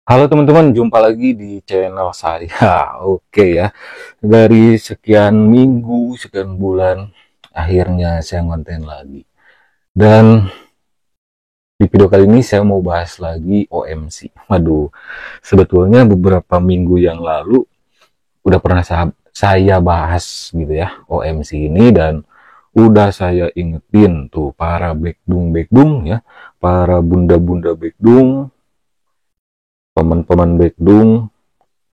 Halo teman-teman, jumpa lagi di channel saya. Oke ya, dari sekian minggu, sekian bulan, akhirnya saya ngonten lagi. Dan di video kali ini saya mau bahas lagi OMC. Waduh, sebetulnya beberapa minggu yang lalu udah pernah saya bahas gitu ya, OMC ini, dan udah saya ingetin tuh para bekdung-bekdung ya, para bunda-bunda bekdung, paman-paman bekdung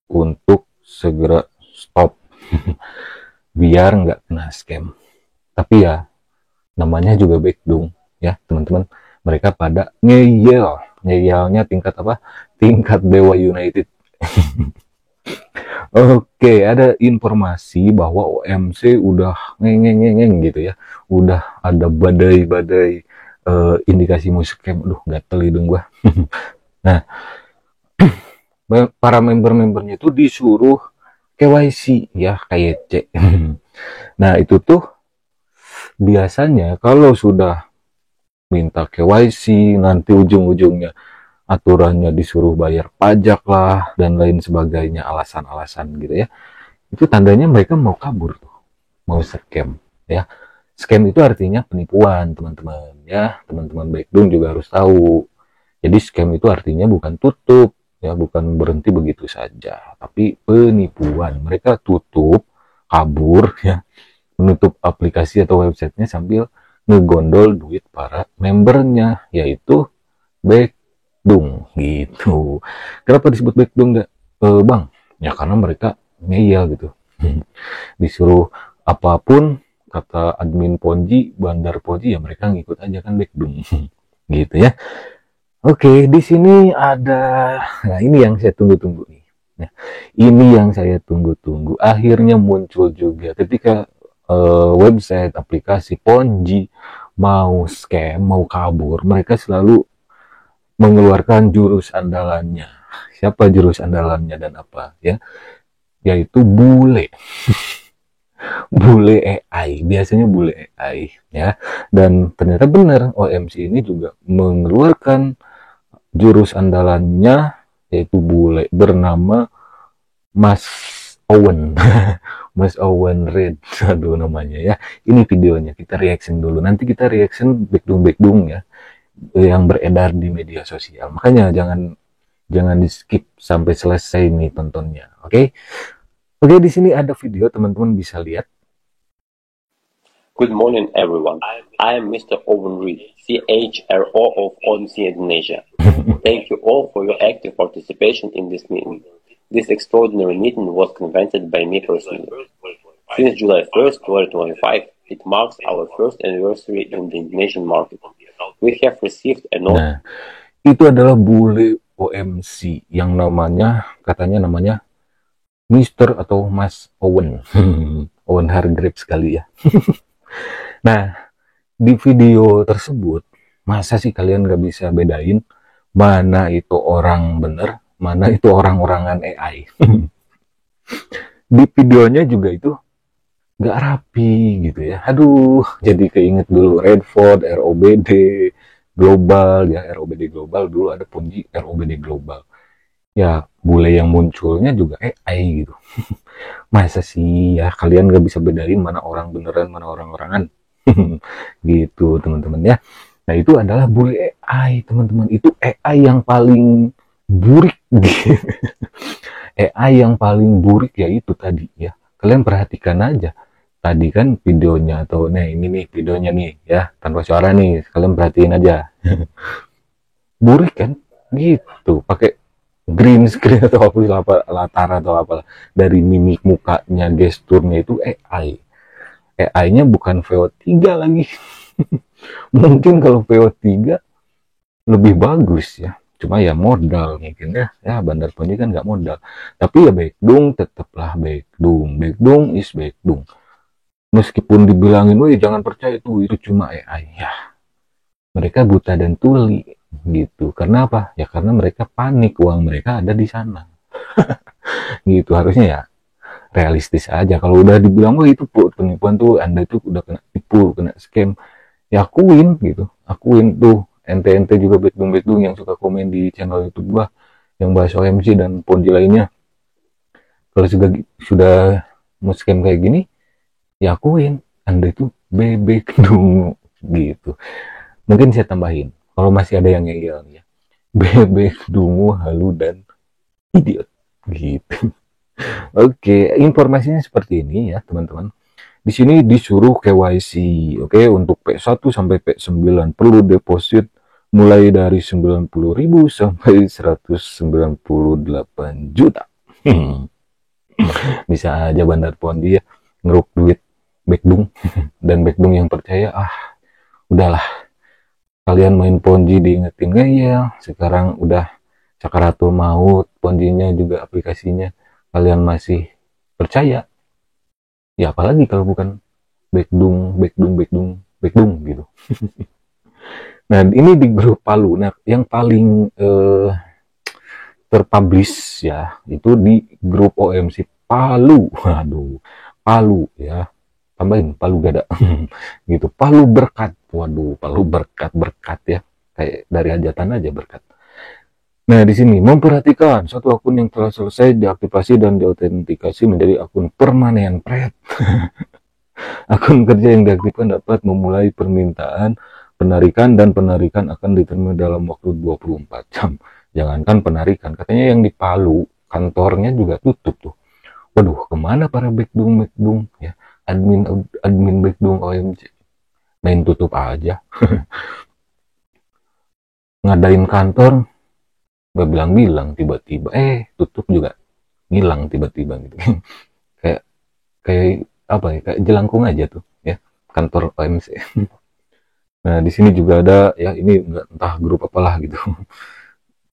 untuk segera stop biar nggak kena scam. Tapi ya namanya juga backdoor ya teman-teman, mereka pada ngeyelnya tingkat apa, tingkat Dewa United. Oke, ada informasi bahwa OMC udah ngeng gitu ya, udah ada badai-badai indikasi mau scam. Aduh, gatel hidung gua. Nah, para member-membernya itu disuruh KYC ya, KYC. Nah, itu tuh biasanya kalau sudah minta KYC, nanti ujung-ujungnya aturannya disuruh bayar pajak lah, dan lain sebagainya, alasan-alasan gitu ya. Itu tandanya mereka mau kabur tuh, mau scam ya. Scam itu artinya penipuan, teman-teman ya. Teman-teman backdoor juga harus tahu. Jadi scam itu artinya bukan tutup, ya, bukan berhenti begitu saja, tapi penipuan. Mereka tutup, kabur ya, menutup aplikasi atau websitenya sambil ngegondol duit para membernya, yaitu backdoor gitu. Kenapa disebut backdoor nggak, bang? Ya karena mereka ngeyel gitu. Disuruh apapun kata admin Ponzi, bandar Ponzi, ya mereka ngikut aja kan, backdoor. Gitu ya. Oke, di sini ada, nah ini yang saya tunggu-tunggu nih. Nah, ini yang saya tunggu-tunggu. Akhirnya muncul juga ketika website aplikasi Ponzi mau scam, mau kabur, mereka selalu mengeluarkan jurus andalannya. Siapa jurus andalannya dan apa ya? Yaitu bule. Bule AI. Biasanya bule AI ya. Dan ternyata benar, OMC ini juga mengeluarkan jurus andalannya, yaitu bule bernama Mas Owen. Mas Owen Red, aduh namanya ya. Ini videonya, kita reaction dulu. Nanti kita reaction backdung ya, yang beredar di media sosial. Makanya jangan jangan di skip sampai selesai nih tontonnya. Oke? Oke, di sini ada video, teman-teman bisa lihat. Good morning, everyone. I am Mr. Owen Reed, CHRO of OMC Indonesia. Thank you all for your active participation in this meeting. This extraordinary meeting was convened by me personally. Since July 1st, 2025, it marks our first anniversary in the Indonesian market. We have received a note. Nah, itu adalah bule OMC yang katanya namanya Mister atau Mas Owen. Owen Hargreaves sekali ya. Nah, di video tersebut, masa sih kalian gak bisa bedain mana itu orang bener, mana itu orang-orangan AI. Di videonya juga itu gak rapi gitu ya. Aduh, jadi keinget dulu Redford, ROBD Global ya, ROBD Global dulu ada Ponzi ROBD Global. Ya, bule yang munculnya juga AI gitu. Masa sih ya kalian gak bisa bedain mana orang beneran, mana orang-orangan. Gitu teman-teman ya. Nah itu adalah bule AI teman-teman, itu AI yang paling burik. AI yang paling burik ya itu tadi ya, kalian perhatikan aja tadi kan videonya, atau nih ini nih videonya nih ya, tanpa suara nih, kalian perhatiin aja. Burik kan gitu, pakai green screen atau apa, latar atau apa, dari mimik mukanya, gesturnya itu AI. AI-nya bukan VO3 lagi. Mungkin kalau VO3 lebih bagus ya, cuma ya modal mungkin ya, bandar ponji kan nggak modal. Tapi ya backdung tetaplah backdung is backdung, meskipun dibilangin woi jangan percaya itu cuma AI ya, mereka buta dan tuli gitu. Karena apa ya, karena mereka panik uang mereka ada di sana. Gitu, harusnya ya realistis aja. Kalau udah dibilang wah itu penipuan tuh, anda itu udah kena tipu, kena scam, ya akuin gitu, akuin tuh. Ente juga backdung yang suka komen di channel YouTube gua, yang bahas OMC dan Ponzi lainnya. Kalau sudah mau scam kayak gini, ya akuin Anda itu bebek dungu gitu. Mungkin saya tambahin kalau masih ada yang ngeyel ya, bebek dungu, halu, dan idiot gitu. Oke, informasinya seperti ini ya teman-teman. Di sini disuruh KYC, oke, untuk P1 sampai P9 perlu deposit mulai dari 90.000 sampai 198 juta. Bisa aja bandar Ponzi ya, ngeruk duit Bekdung dan Bekdung yang percaya, udahlah, kalian main Ponzi diingetin ngeyel, sekarang udah sakaratul maut, Ponzinya juga aplikasinya, kalian masih percaya. Ya apalagi kalau bukan Bekdung gitu. Nah ini di grup Palu. Nah yang paling terpublish ya itu di grup OMC Palu. Waduh, Palu ya, tambahin Palu Gada gitu. Palu Berkat. Waduh, Palu berkat ya, kayak dari hajatan aja berkat. Nah di sini memperhatikan satu akun yang telah selesai diaktifasi dan diautentikasi menjadi akun permanen pret. Akun kerja yang diaktifkan dapat memulai permintaan penarikan, dan penarikan akan diterima dalam waktu 24 jam. Jangankan penarikan, katanya yang di Palu kantornya juga tutup tuh. Waduh, kemana para Bekdung ya, admin Bekdung OMC, main tutup aja. Ngadain kantor gak bilang-bilang, tiba-tiba tutup juga, ngilang tiba-tiba gitu. kayak kayak apa ya, kayak jelangkung aja tuh ya kantor OMC. Nah di sini juga ada ya, ini entah grup apalah gitu.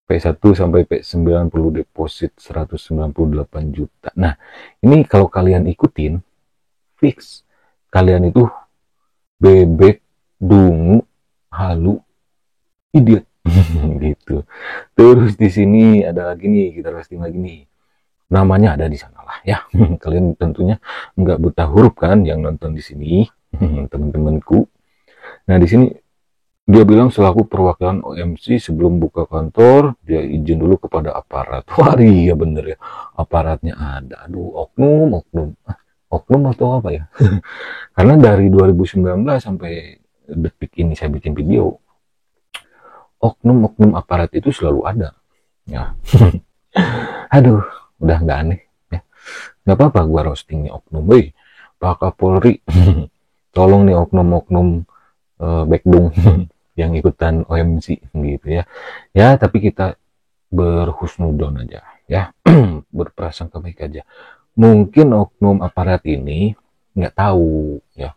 P1 sampai P9 perlu deposit 198 juta. Nah, ini kalau kalian ikutin, fix. Kalian itu bebek, dungu, halu, idiot. Gitu. Terus di sini ada lagi nih, kita listing lagi nih. Namanya ada di sana lah ya. Kalian tentunya nggak buta huruf kan yang nonton di sini, teman-temanku. Nah, di sini dia bilang selaku perwakilan OMC sebelum buka kantor, dia izin dulu kepada aparat. Wah iya bener ya, aparatnya ada. Aduh, oknum atau apa ya? Karena dari 2019 sampai detik ini saya bikin video, oknum aparat itu selalu ada. Ya, aduh, udah nggak aneh. Ya. Nggak apa-apa gua roastingnya oknum. Woi, Pak Kapolri, tolong nih oknum-oknum Bekdung yang ikutan OMC gitu ya. Ya, tapi kita berhusnudon aja ya. Berprasangka baik aja. Mungkin oknum aparat ini nggak tahu ya.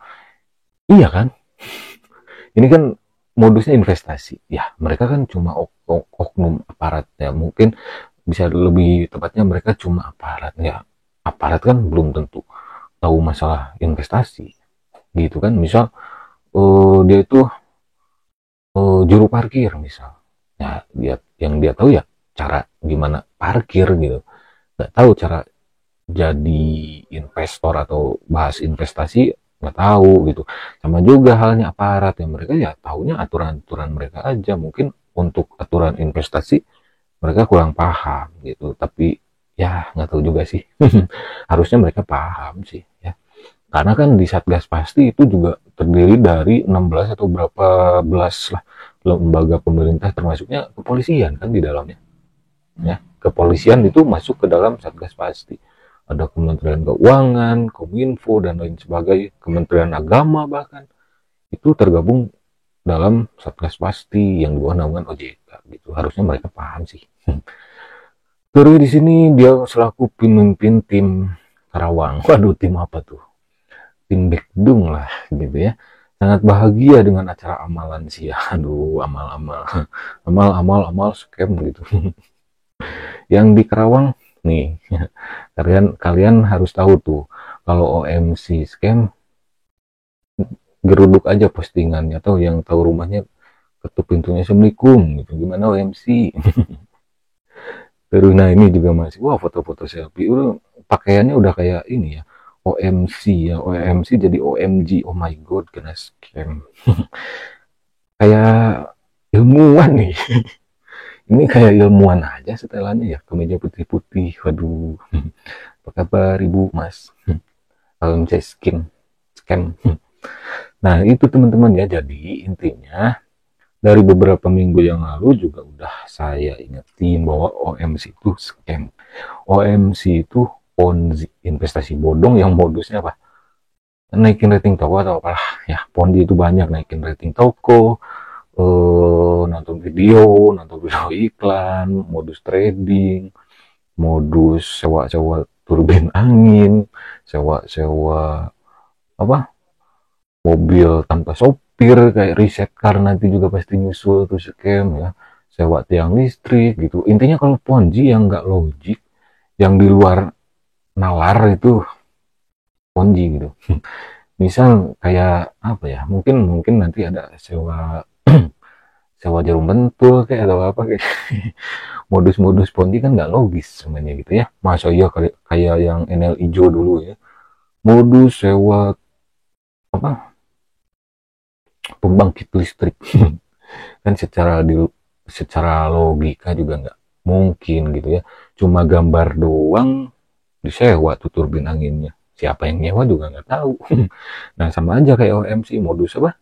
Iya kan? Ini kan modusnya investasi. Ya, mereka kan cuma oknum aparat ya. Mungkin bisa lebih tepatnya mereka cuma aparat ya. Aparat kan belum tentu tahu masalah investasi gitu kan. Misal dia itu juru parkir misal, ya yang dia tahu ya cara gimana parkir gitu, nggak tahu cara jadi investor atau bahas investasi, nggak tahu gitu. Sama juga halnya aparat, yang mereka ya tahunya aturan-aturan mereka aja. Mungkin untuk aturan investasi mereka kurang paham gitu, tapi ya nggak tahu juga sih. Harusnya mereka paham sih ya, karena kan di Satgas Pasti itu juga terdiri dari 16 atau berapa belas lah lembaga pemerintah, termasuknya kepolisian kan di dalamnya. Ya, kepolisian itu masuk ke dalam Satgas Pasti. Ada Kementerian Keuangan, Kominfo, dan lain sebagainya. Kementerian Agama bahkan itu tergabung dalam Satgas Pasti yang dua naungan OJK gitu. Harusnya mereka paham sih. Terus di sini dia selaku pemimpin tim Karawang. Waduh, tim apa tuh? Tim Bekdung lah gitu ya. Sangat bahagia dengan acara amalan sih ya. Aduh, amal scam gitu. Yang di Karawang nih, kalian harus tahu tuh, kalau OMC scam, geruduk aja postingannya, atau yang tahu rumahnya ketuk pintunya, Assalamualaikum gitu. Gimana OMC? Terus nah ini juga masih, wah, foto-foto selfie, udah pakaiannya udah kayak ini ya, OMC ya, OMC jadi OMG, oh my god, kena scam. Kayak ilmuwan nih. Ini kayak ilmuwan aja setelannya ya, kemeja putih-putih. Waduh. Apa kabar Ibu, Mas? Salam scam. Nah, itu teman-teman ya. Jadi intinya dari beberapa minggu yang lalu juga udah saya ingetin bahwa OMC itu scam. OMC itu Ponzi, investasi bodong yang modusnya apa? Naikin rating toko atau apalah ya. Ponzi itu banyak, naikin rating toko, nonton video iklan, modus trading, modus sewa-sewa turbin angin, sewa-sewa apa, mobil tanpa sopir kayak riset car nanti juga pasti nyusul tuh scam ya, sewa tiang listrik gitu. Intinya kalau Ponzi yang nggak logik, yang di luar nalar itu Ponzi gitu. Misal kayak apa ya, mungkin mungkin nanti ada sewa sewa jarum pentul kayak atau apa kayak modus-modus Ponzi kan nggak logis sebenarnya gitu ya. Masa iya kayak yang NL Ijo dulu ya, modus sewa apa, pembangkit listrik. Kan secara logika juga nggak mungkin gitu ya, cuma gambar doang disewa tuh turbin anginnya, siapa yang nyewa juga nggak tahu. Nah sama aja kayak OMC, modus apa,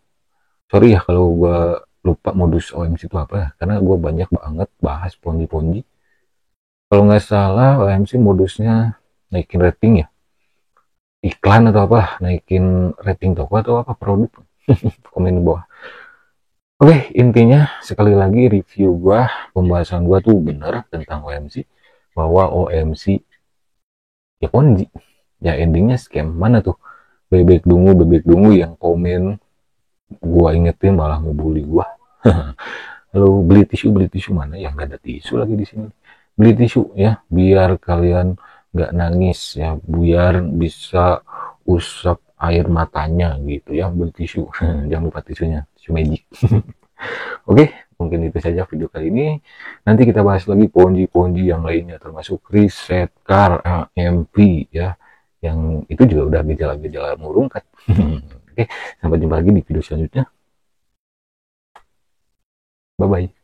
sorry ya kalau gua lupa modus OMC itu apa ya, karena gua banyak banget bahas ponzi. Kalau nggak salah OMC modusnya naikin rating ya, iklan atau apa, naikin rating toko atau apa produk. Komen di bawah. Oke, intinya sekali lagi review gua, pembahasan gua tuh bener tentang OMC, bahwa OMC ya ponzi, ya endingnya scam. Mana tuh bebek dungu yang komen, gua ingetin malah ngebully gua. Lalu beli tisu mana ya, nggak ada tisu lagi di sini. Beli tisu ya biar kalian nggak nangis ya, biar bisa usap air matanya gitu ya, beli tisu. Jangan lupa tisunya, tisu magic. Oke, mungkin itu saja video kali ini. Nanti kita bahas lagi ponzi yang lainnya, termasuk riset car AMP ya, yang itu juga udah gejala-gejala murungkat. Oke, sampai jumpa lagi di video selanjutnya. Bye bye.